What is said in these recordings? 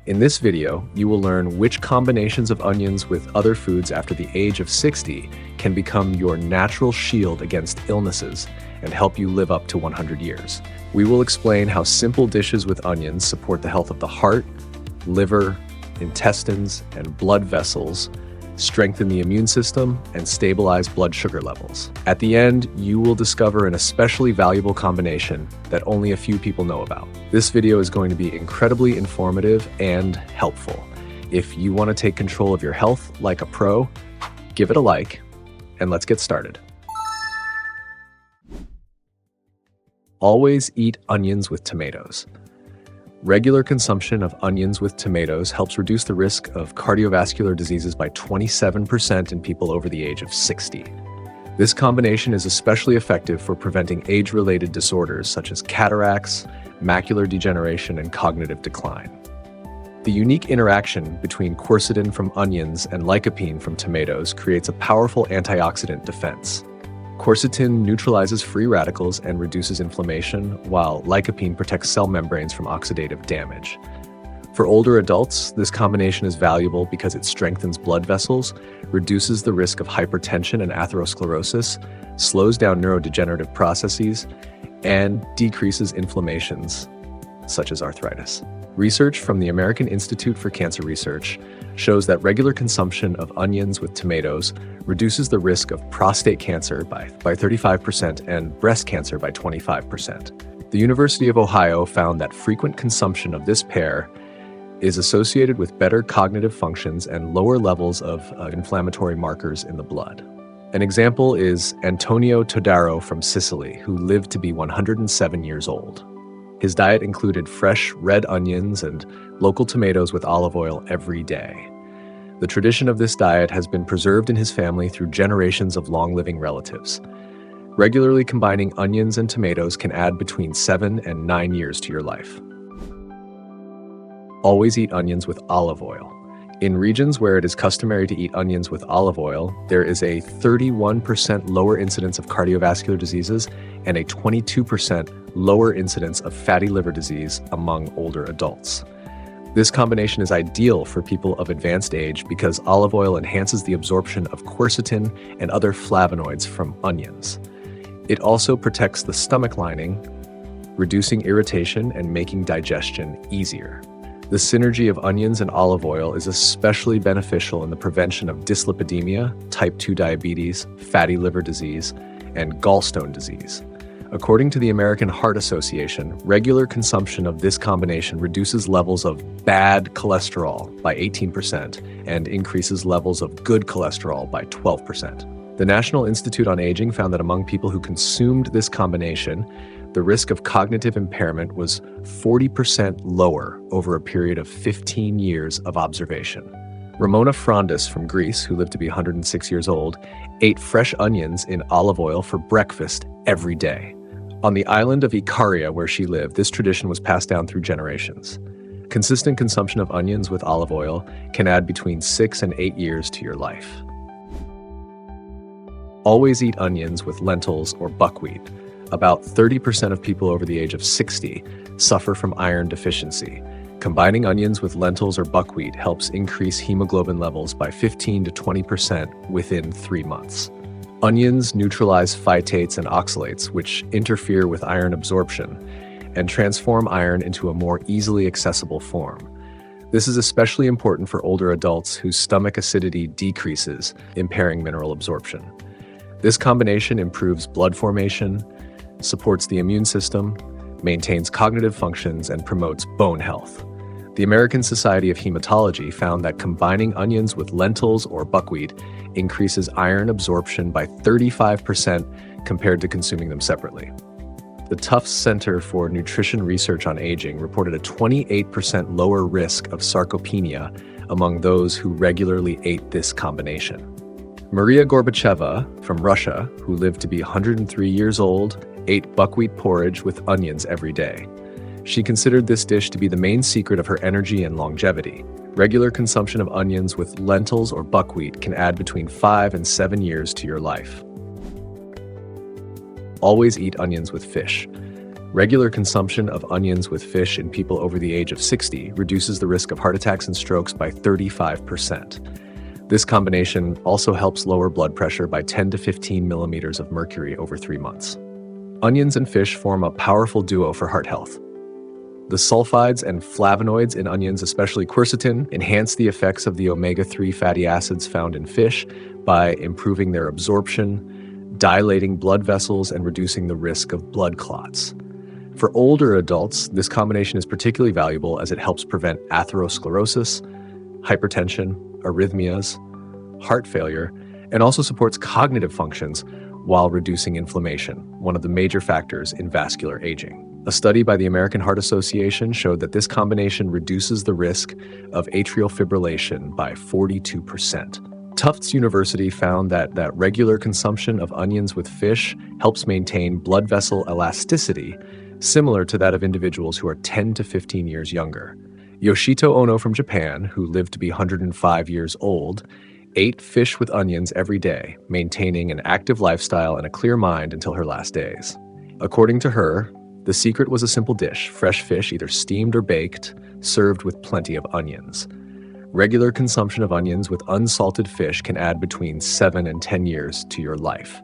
In this video, you will learn which combinations of onions with other foods after the age of 60 can become your natural shield against illnesses and help you live up to 100 years. We will explain how simple dishes with onions support the health of the heart, liver, intestines, and blood vessels, strengthen the immune system, and stabilize blood sugar levels. At the end, you will discover an especially valuable combination that only a few people know about. This video is going to be incredibly informative and helpful. If you want to take control of your health like a pro, give it a like, and let's get started. Always eat onions with tomatoes. Regular consumption of onions with tomatoes helps reduce the risk of cardiovascular diseases by 27% in people over the age of 60. This combination is especially effective for preventing age-related disorders such as cataracts, macular degeneration, and cognitive decline. The unique interaction between quercetin from onions and lycopene from tomatoes creates a powerful antioxidant defense. Quercetin neutralizes free radicals and reduces inflammation, while lycopene protects cell membranes from oxidative damage. For older adults, this combination is valuable because it strengthens blood vessels, reduces the risk of hypertension and atherosclerosis, slows down neurodegenerative processes, and decreases inflammations, such as arthritis. Research from the American Institute for Cancer Research shows that regular consumption of onions with tomatoes reduces the risk of prostate cancer by 35% and breast cancer by 25%. The University of Ohio found that frequent consumption of this pair is associated with better cognitive functions and lower levels of inflammatory markers in the blood. An example is Antonio Todaro from Sicily, who lived to be 107 years old. His diet included fresh red onions and local tomatoes with olive oil every day. The tradition of this diet has been preserved in his family through generations of long-living relatives. Regularly combining onions and tomatoes can add between 7 and 9 years to your life. Always eat onions with olive oil. In regions where it is customary to eat onions with olive oil, there is a 31% lower incidence of cardiovascular diseases and a 22% lower incidence of fatty liver disease among older adults. This combination is ideal for people of advanced age because olive oil enhances the absorption of quercetin and other flavonoids from onions. It also protects the stomach lining, reducing irritation and making digestion easier. The synergy of onions and olive oil is especially beneficial in the prevention of dyslipidemia, type 2 diabetes, fatty liver disease, and gallstone disease. According to the American Heart Association, regular consumption of this combination reduces levels of bad cholesterol by 18% and increases levels of good cholesterol by 12%. The National Institute on Aging found that among people who consumed this combination, the risk of cognitive impairment was 40% lower over a period of 15 years of observation. Ramona Frondis from Greece, who lived to be 106 years old, ate fresh onions in olive oil for breakfast every day. On the island of Ikaria, where she lived, this tradition was passed down through generations. Consistent consumption of onions with olive oil can add between 6 and 8 years to your life. Always eat onions with lentils or buckwheat. About 30% of people over the age of 60 suffer from iron deficiency. Combining onions with lentils or buckwheat helps increase hemoglobin levels by 15 to 20% within 3 months. Onions neutralize phytates and oxalates, which interfere with iron absorption and transform iron into a more easily accessible form. This is especially important for older adults whose stomach acidity decreases, impairing mineral absorption. This combination improves blood formation, supports the immune system, maintains cognitive functions, and promotes bone health. The American Society of Hematology found that combining onions with lentils or buckwheat increases iron absorption by 35% compared to consuming them separately. The Tufts Center for Nutrition Research on Aging reported a 28% lower risk of sarcopenia among those who regularly ate this combination. Maria Gorbacheva from Russia, who lived to be 103 years old, ate buckwheat porridge with onions every day. She considered this dish to be the main secret of her energy and longevity. Regular consumption of onions with lentils or buckwheat can add between 5 and 7 years to your life. Always eat onions with fish. Regular consumption of onions with fish in people over the age of 60 reduces the risk of heart attacks and strokes by 35%. This combination also helps lower blood pressure by 10 to 15 millimeters of mercury over 3 months. Onions and fish form a powerful duo for heart health. The sulfides and flavonoids in onions, especially quercetin, enhance the effects of the omega-3 fatty acids found in fish by improving their absorption, dilating blood vessels, and reducing the risk of blood clots. For older adults, this combination is particularly valuable as it helps prevent atherosclerosis, hypertension, arrhythmias, heart failure, and also supports cognitive functions while reducing inflammation, one of the major factors in vascular aging. A study by the American Heart Association showed that this combination reduces the risk of atrial fibrillation by 42%. Tufts University found that regular consumption of onions with fish helps maintain blood vessel elasticity, similar to that of individuals who are 10 to 15 years younger. Yoshito Ono from Japan, who lived to be 105 years old, ate fish with onions every day, maintaining an active lifestyle and a clear mind until her last days. According to her, the secret was a simple dish: fresh fish, either steamed or baked, served with plenty of onions. Regular consumption of onions with unsalted fish can add between 7 and 10 years to your life.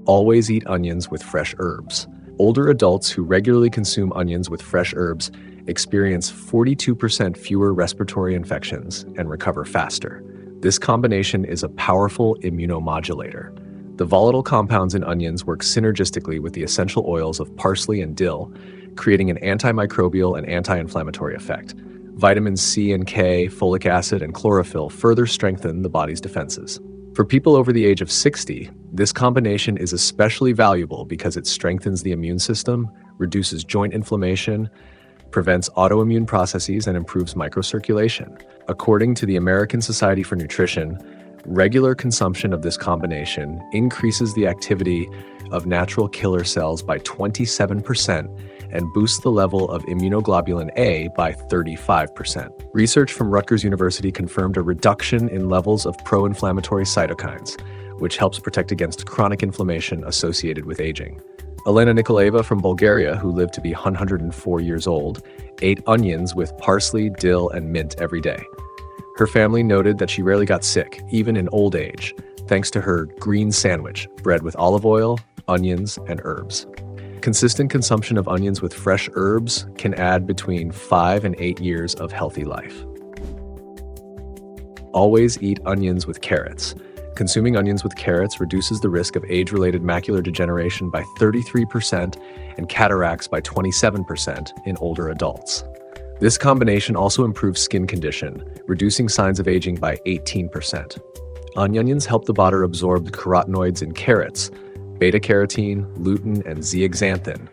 Always eat onions with fresh herbs. Older adults who regularly consume onions with fresh herbs experience 42% fewer respiratory infections and recover faster. This combination is a powerful immunomodulator. The volatile compounds in onions work synergistically with the essential oils of parsley and dill, creating an antimicrobial and anti-inflammatory effect. Vitamins C and K, folic acid, and chlorophyll further strengthen the body's defenses. For people over the age of 60, this combination is especially valuable because it strengthens the immune system, reduces joint inflammation, prevents autoimmune processes, and improves microcirculation. According to the American Society for Nutrition, regular consumption of this combination increases the activity of natural killer cells by 27% and boosts the level of immunoglobulin A by 35%. Research from Rutgers University confirmed a reduction in levels of pro-inflammatory cytokines, which helps protect against chronic inflammation associated with aging. Elena Nikolaeva from Bulgaria, who lived to be 104 years old, ate onions with parsley, dill, and mint every day. Her family noted that she rarely got sick, even in old age, thanks to her green sandwich, bread with olive oil, onions, and herbs. Consistent consumption of onions with fresh herbs can add between 5 and 8 years of healthy life. Always eat onions with carrots. Consuming onions with carrots reduces the risk of age-related macular degeneration by 33% and cataracts by 27% in older adults. This combination also improves skin condition, reducing signs of aging by 18%. Onions help the body absorb the carotenoids in carrots, beta-carotene, lutein, and zeaxanthin,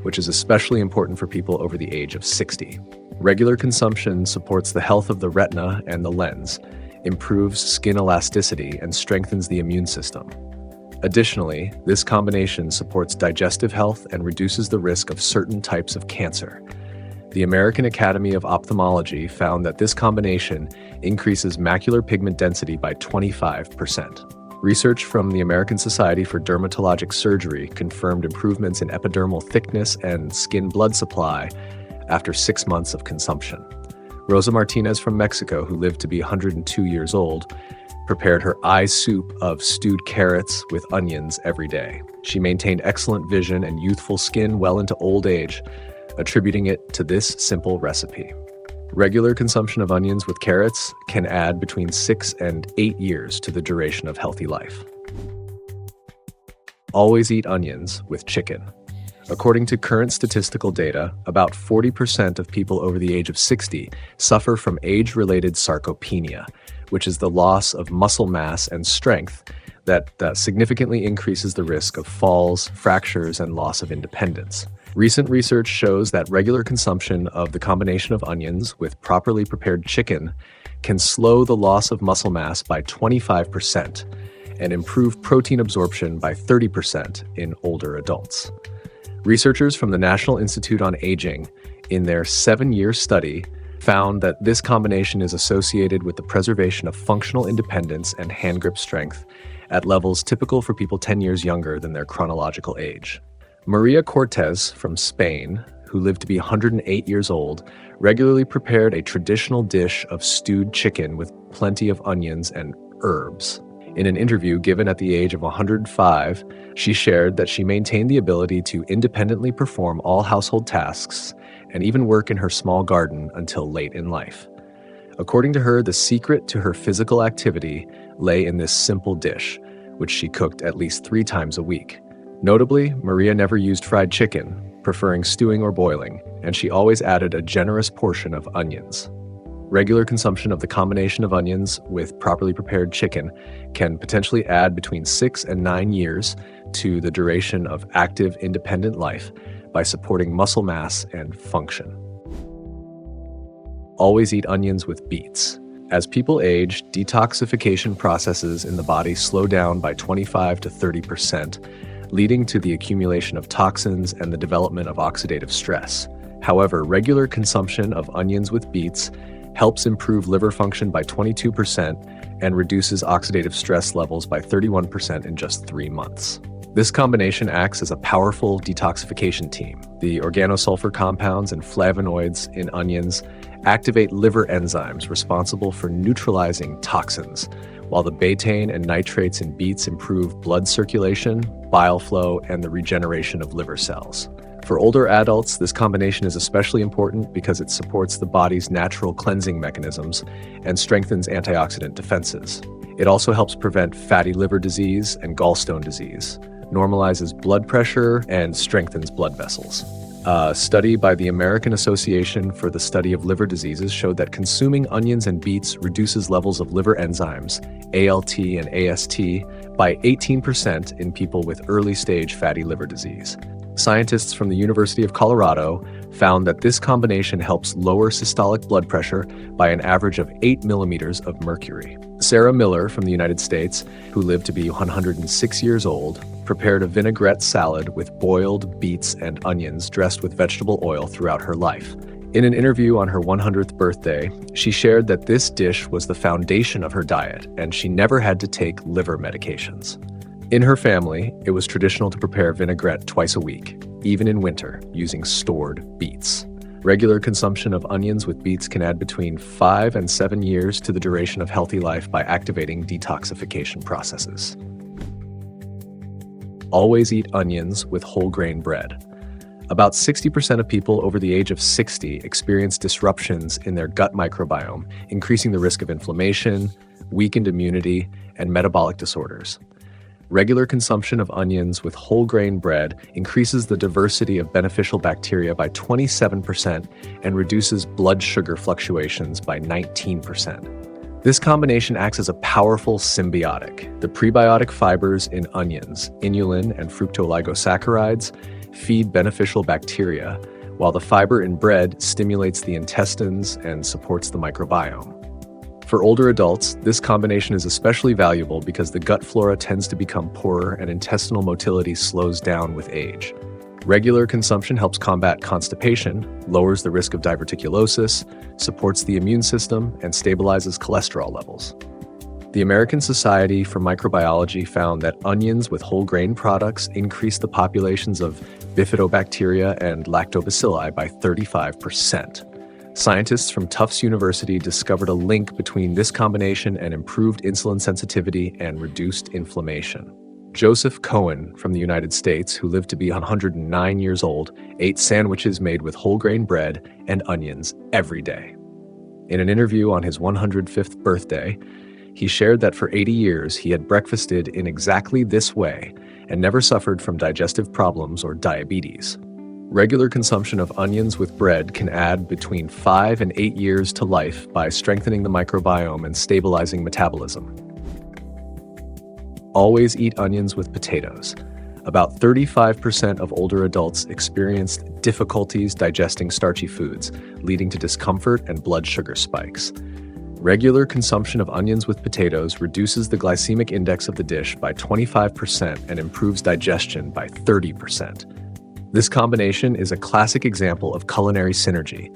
which is especially important for people over the age of 60. Regular consumption supports the health of the retina and the lens, improves skin elasticity, and strengthens the immune system. Additionally, this combination supports digestive health and reduces the risk of certain types of cancer. The American Academy of Ophthalmology found that this combination increases macular pigment density by 25%. Research from the American Society for Dermatologic Surgery confirmed improvements in epidermal thickness and skin blood supply after 6 months of consumption. Rosa Martinez from Mexico, who lived to be 102 years old, prepared her eye soup of stewed carrots with onions every day. She maintained excellent vision and youthful skin well into old age, attributing it to this simple recipe. Regular consumption of onions with carrots can add between 6 and 8 years to the duration of healthy life. Always eat onions with chicken. According to current statistical data, about 40% of people over the age of 60 suffer from age-related sarcopenia, which is the loss of muscle mass and strength that significantly increases the risk of falls, fractures, and loss of independence. Recent research shows that regular consumption of the combination of onions with properly prepared chicken can slow the loss of muscle mass by 25% and improve protein absorption by 30% in older adults. Researchers from the National Institute on Aging, in their 7-year study, found that this combination is associated with the preservation of functional independence and hand grip strength at levels typical for people 10 years younger than their chronological age. Maria Cortez from Spain, who lived to be 108 years old, regularly prepared a traditional dish of stewed chicken with plenty of onions and herbs. In an interview given at the age of 105, she shared that she maintained the ability to independently perform all household tasks and even work in her small garden until late in life. According to her, the secret to her physical activity lay in this simple dish, which she cooked at least 3 times a week. Notably, Maria never used fried chicken, preferring stewing or boiling, and she always added a generous portion of onions. Regular consumption of the combination of onions with properly prepared chicken can potentially add between 6 and 9 years to the duration of active, independent life by supporting muscle mass and function. Always eat onions with beets. As people age, detoxification processes in the body slow down by 25 to 30%, leading to the accumulation of toxins and the development of oxidative stress. However, regular consumption of onions with beets helps improve liver function by 22% and reduces oxidative stress levels by 31% in just 3 months. This combination acts as a powerful detoxification team. The organosulfur compounds and flavonoids in onions activate liver enzymes responsible for neutralizing toxins, while the betaine and nitrates in beets improve blood circulation, bile flow, and the regeneration of liver cells. For older adults, this combination is especially important because it supports the body's natural cleansing mechanisms and strengthens antioxidant defenses. It also helps prevent fatty liver disease and gallstone disease, normalizes blood pressure, and strengthens blood vessels. A study by the American Association for the Study of Liver Diseases showed that consuming onions and beets reduces levels of liver enzymes, ALT and AST, by 18% in people with early-stage fatty liver disease. Scientists from the University of Colorado found that this combination helps lower systolic blood pressure by an average of 8 millimeters of mercury. Sarah Miller from the United States, who lived to be 106 years old, prepared a vinaigrette salad with boiled beets and onions dressed with vegetable oil throughout her life. In an interview on her 100th birthday, she shared that this dish was the foundation of her diet and she never had to take liver medications. In her family, it was traditional to prepare vinaigrette twice a week, even in winter, using stored beets. Regular consumption of onions with beets can add between 5 and 7 years to the duration of healthy life by activating detoxification processes. Always eat onions with whole grain bread. About 60% of people over the age of 60 experience disruptions in their gut microbiome, increasing the risk of inflammation, weakened immunity, and metabolic disorders. Regular consumption of onions with whole grain bread increases the diversity of beneficial bacteria by 27% and reduces blood sugar fluctuations by 19%. This combination acts as a powerful symbiotic. The prebiotic fibers in onions, inulin and fructooligosaccharides, feed beneficial bacteria, while the fiber in bread stimulates the intestines and supports the microbiome. For older adults, this combination is especially valuable because the gut flora tends to become poorer and intestinal motility slows down with age. Regular consumption helps combat constipation, lowers the risk of diverticulosis, supports the immune system, and stabilizes cholesterol levels. The American Society for Microbiology found that onions with whole grain products increase the populations of bifidobacteria and lactobacilli by 35%. Scientists from Tufts University discovered a link between this combination and improved insulin sensitivity and reduced inflammation. Joseph Cohen from the United States, who lived to be 109 years old, ate sandwiches made with whole grain bread and onions every day. In an interview on his 105th birthday, he shared that for 80 years he had breakfasted in exactly this way and never suffered from digestive problems or diabetes. Regular consumption of onions with bread can add between 5 and 8 years to life by strengthening the microbiome and stabilizing metabolism. Always eat onions with potatoes. About 35% of older adults experienced difficulties digesting starchy foods, leading to discomfort and blood sugar spikes. Regular consumption of onions with potatoes reduces the glycemic index of the dish by 25% and improves digestion by 30%. This combination is a classic example of culinary synergy.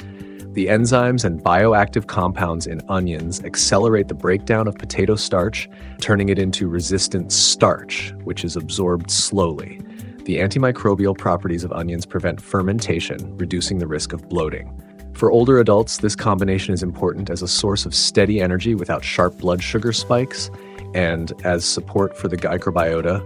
The enzymes and bioactive compounds in onions accelerate the breakdown of potato starch, turning it into resistant starch, which is absorbed slowly. The antimicrobial properties of onions prevent fermentation, reducing the risk of bloating. For older adults, this combination is important as a source of steady energy without sharp blood sugar spikes, and as support for the microbiota,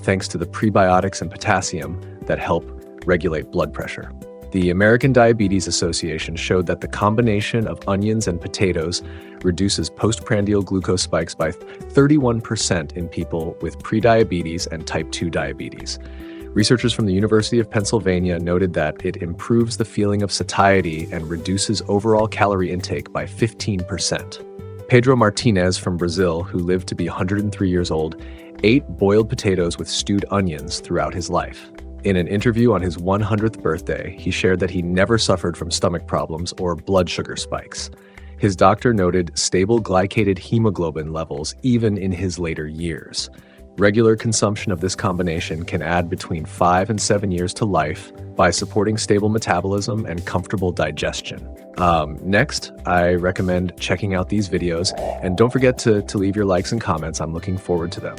thanks to the prebiotics and potassium that help regulate blood pressure. The American Diabetes Association showed that the combination of onions and potatoes reduces postprandial glucose spikes by 31% in people with prediabetes and type 2 diabetes. Researchers from the University of Pennsylvania noted that it improves the feeling of satiety and reduces overall calorie intake by 15%. Pedro Martinez from Brazil, who lived to be 103 years old, ate boiled potatoes with stewed onions throughout his life. In an interview on his 100th birthday, he shared that he never suffered from stomach problems or blood sugar spikes. His doctor noted stable glycated hemoglobin levels even in his later years. Regular consumption of this combination can add between 5 and 7 years to life by supporting stable metabolism and comfortable digestion. Next, I recommend checking out these videos, and don't forget to leave your likes and comments. I'm looking forward to them.